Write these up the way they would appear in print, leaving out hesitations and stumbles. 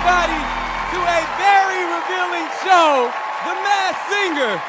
everybody to a very revealing show, The Masked Singer.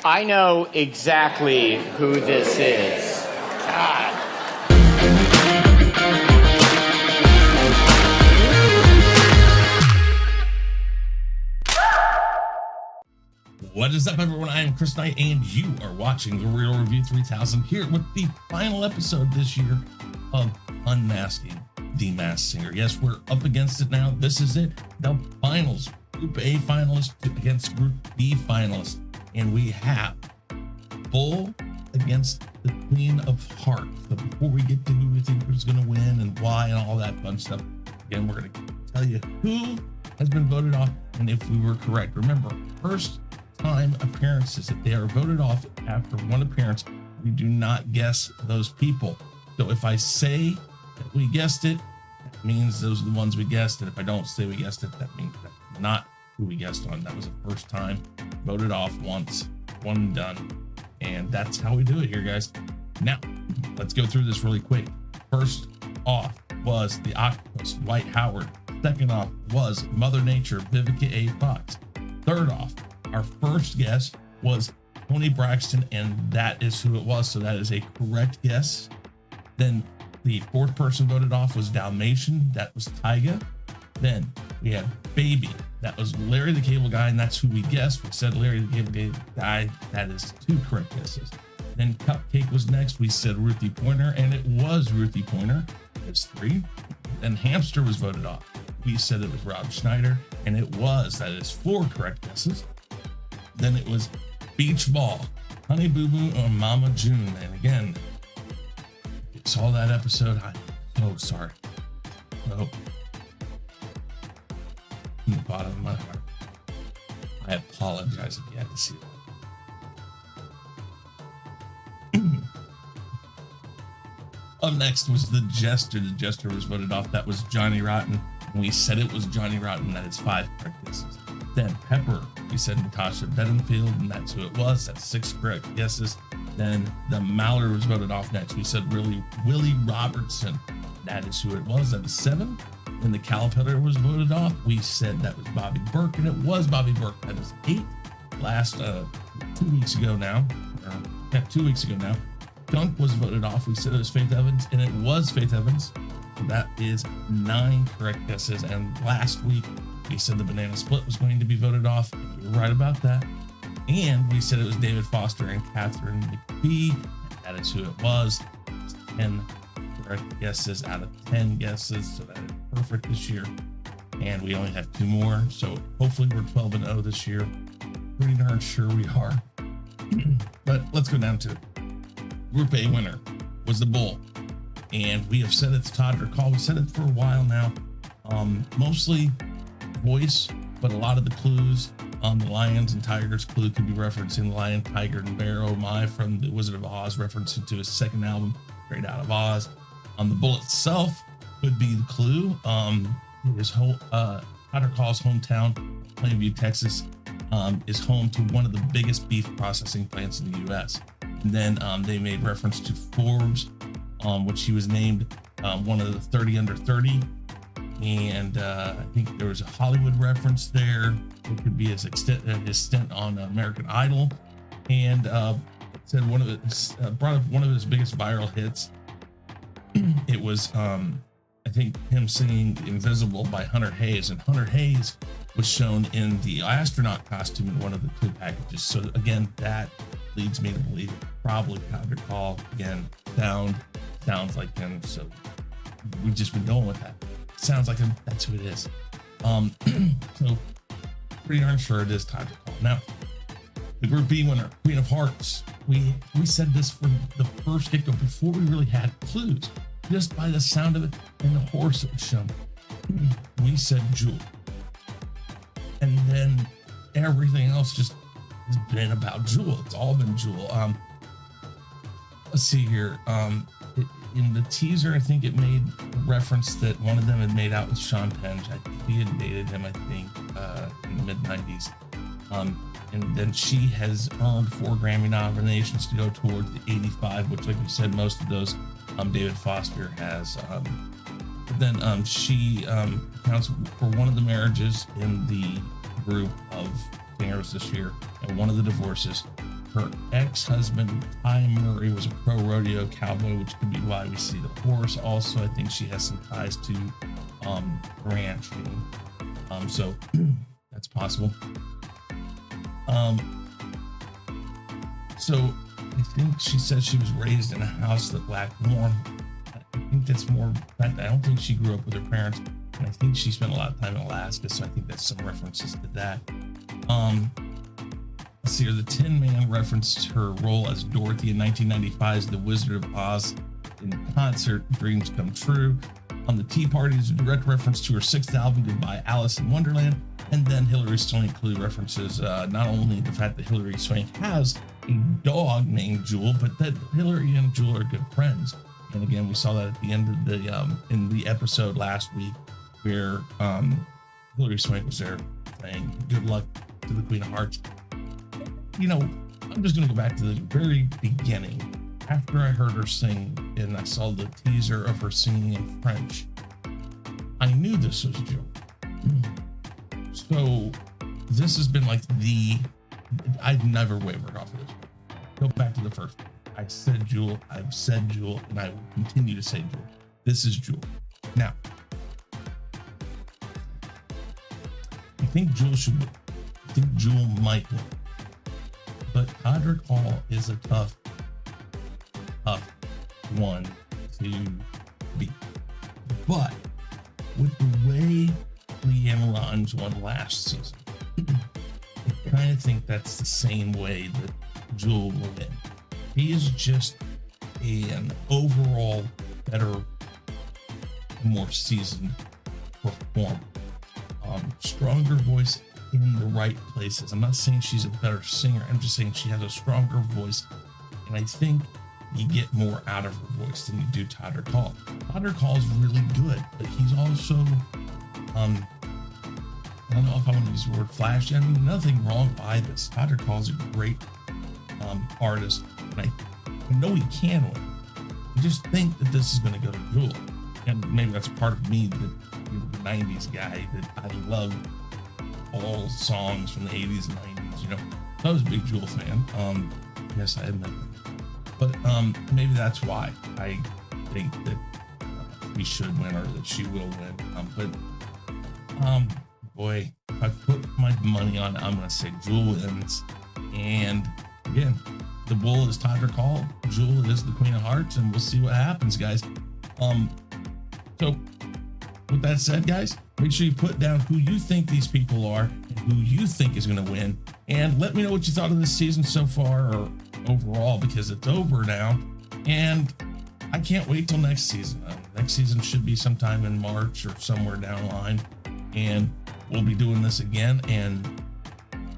I know exactly who this is. God. What is up, everyone? I am Chris Knight, and you are watching The Real Review 3000 here with the final episode this year of Unmasking the Masked Singer. Yes, we're up against it now. This is it. The finals. Group A finalists against Group B finalists. And we have Bull against the Queen of Hearts. So before we get to who we think is going to win and why and all that fun stuff, again, we're going to tell you who has been voted off and if we were correct. Remember, first time appearances, if they are voted off after one appearance, we do not guess those people. So if I say that we guessed it, that means those are the ones we guessed. And if I don't say we guessed it, that means that's not who we guessed on. That was the first time, voted off once, one and done, and that's how we do it here, guys. Now let's go through this really quick. First off was the Octopus, Dwight Howard. Second off was Mother Nature, Vivica A. Fox. Third off, our first guess was Tony Braxton, and that is who it was, so that is a correct guess. Then the fourth person voted off was Dalmatian, that was Tyga. Then we had Baby, that was Larry the Cable Guy, and that's who we guessed. We said Larry the Cable Guy. That is two correct guesses. Then Cupcake was next. We said Ruthie Pointer, and it was Ruthie Pointer. It's three. Then Hamster was voted off. We said it was Rob Schneider, and it was. That is four correct guesses. Then it was Beach Ball, Honey Boo Boo, or Mama June. And again, if you saw that episode, I'm so sorry. So, from the bottom of my heart, I apologize if you had to see that. Up next was the Jester. The Jester was voted off. That was Johnny Rotten. And we said it was Johnny Rotten. That is five correct guesses. Then Pepper, we said Natasha Bedingfield, and that's who it was. That's six correct guesses. Then the Mallard was voted off next. We said Willie Robertson. That is who it was. That is seven. When the Caterpillar was voted off, we said that was Bobby Burke, and it was Bobby Burke. That is eight. Last 2 weeks ago now, Dunk was voted off. We said it was Faith Evans, and it was Faith Evans. So that is nine correct guesses. And last week, we said the Banana Split was going to be voted off. We were right about that. And we said it was David Foster and Catherine McPhee. And that is who it was. It's 10 correct guesses out of 10 guesses. So that is perfect this year. And we only have two more. So hopefully we're 12-0 this year. Pretty darn sure we are. But let's go down to it. Group A winner was the Bull. And we have said it's Todd Call. We said it for a while now. Mostly voice, but a lot of the clues, the lions and tigers clue could be referencing the lion, tiger, and bear. Oh my, from the Wizard of Oz, referencing to his second album, Straight Out of Oz. The Bull itself could be the clue. His whole Todd Call's hometown, Plainview, Texas, is home to one of the biggest beef processing plants in the U.S. And then they made reference to Forbes, which he was named one of the 30 under 30. And I think there was a Hollywood reference there. It could be his stint on American Idol. And said one of it brought up one of his biggest viral hits. It was, I think, him singing Invisible by Hunter Hayes. And Hunter Hayes was shown in the astronaut costume in one of the clue packages. So again, that leads me to believe it probably Todd Call. Again, sounds like him. So we've just been going with that. Sounds like him. That's who it is. So pretty darn sure it is Todrick Hall. Now, the Group B winner, Queen of Hearts. We said this from the first get-go before we really had clues. Just by the sound of it and the horse that was shown, we said Jewel. And then everything else just has been about Jewel. It's all been Jewel. Let's see here. In the teaser, I think it made reference that one of them had made out with Sean Penn. He had dated him, I think, in the mid-90s. And then she has earned 4 Grammy nominations to go towards the 85, which, like you said, most of those David Foster has. But then she accounts for one of the marriages in the group of singers this year, and one of the divorces. Her ex-husband, Ty Murray, was a pro rodeo cowboy, which could be why we see the horse. Also, I think she has some ties to ranching. So that's possible. So I think she said she was raised in a house that lacked warmth. I think that's more, in fact, I don't think she grew up with her parents, and I think she spent a lot of time in Alaska, so I think that's some references to that. Let's see here, the Tin Man referenced her role as Dorothy in 1995's The Wizard of Oz in concert, Dreams Come True. The Tea Party is a direct reference to her 6th album, Goodbye Alice in Wonderland. And then Hilary Swank references not only the fact that Hilary Swank has a dog named Jewel, but that Hilary and Jewel are good friends. And again, we saw that at the end of the in the episode last week, where Hilary Swank was there saying good luck to the Queen of Hearts. You know, I'm just going to go back to the very beginning. After I heard her sing and I saw the teaser of her singing in French, I knew this was Jewel. So this has been like I've never wavered off of this. Go back to the first one. I said Jewel, I've said Jewel, and I will continue to say Jewel. This is Jewel. Now, I think Jewel should win. I think Jewel might win. But Todrick Hall is a tough one to beat. But with the way Leanne Rhymes won last season, I kind of think that's the same way that Jewel will win. He is just an overall better, more seasoned performer. Stronger voice in the right places. I'm not saying she's a better singer. I'm just saying she has a stronger voice. And I think you get more out of her voice than you do Todrick Hall. Todrick Hall is really good, but he's also, I don't know if I want to use the word flashy. I mean, nothing wrong by this. Todrick Hall is a great artist, and I know he can win. I just think that this is going to go to Jewel. And maybe that's part of me, the 90s guy, that I love all songs from the 80s and 90s. You know, I was a big Jewel fan. Yes, I admit that. But maybe that's why I think that we should win, or that she will win. Boy, if I put my money on it, I'm going to say Jewel wins. And again, the bull is Todrick Hall, Jewel is the Queen of Hearts, and we'll see what happens, guys. So with that said, guys, make sure you put down who you think these people are and who you think is going to win. And let me know what you thought of this season so far, or overall, because it's over now. And I can't wait till next season. Next season should be sometime in March or somewhere down the line. And we'll be doing this again. And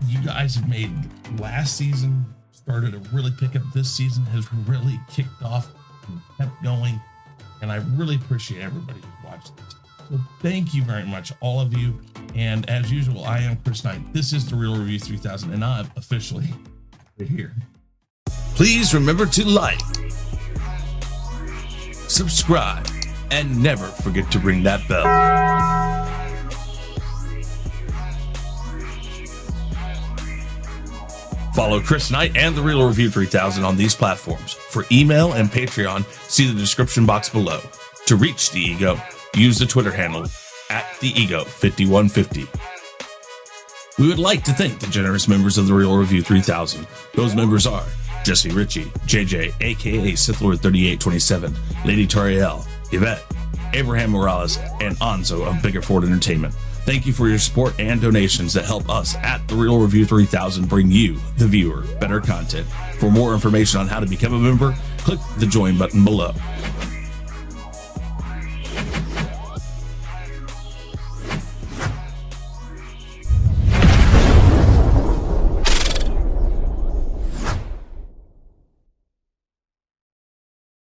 you guys have made last season, started to really pick up. This season has really kicked off and kept going. And I really appreciate everybody who watched this. So thank you very much, all of you. And as usual, I am Chris Knight. This is The Real Review 3000, and I'm officially here. Please remember to like, subscribe, and never forget to ring that bell. Follow Chris Knight and The Real Review 3000 on these platforms. For email and Patreon, see the description box below. To reach The Ego, use the Twitter handle @TheEgo5150. We would like to thank the generous members of The Real Review 3000. Those members are Jesse Ritchie, JJ, aka SithLord3827, Lady Toriel, Yvette, Abraham Morales, and Anzo of Bigger Ford Entertainment. Thank you for your support and donations that help us at The Real Review 3000 bring you, the viewer, better content. For more information on how to become a member, click the join button below.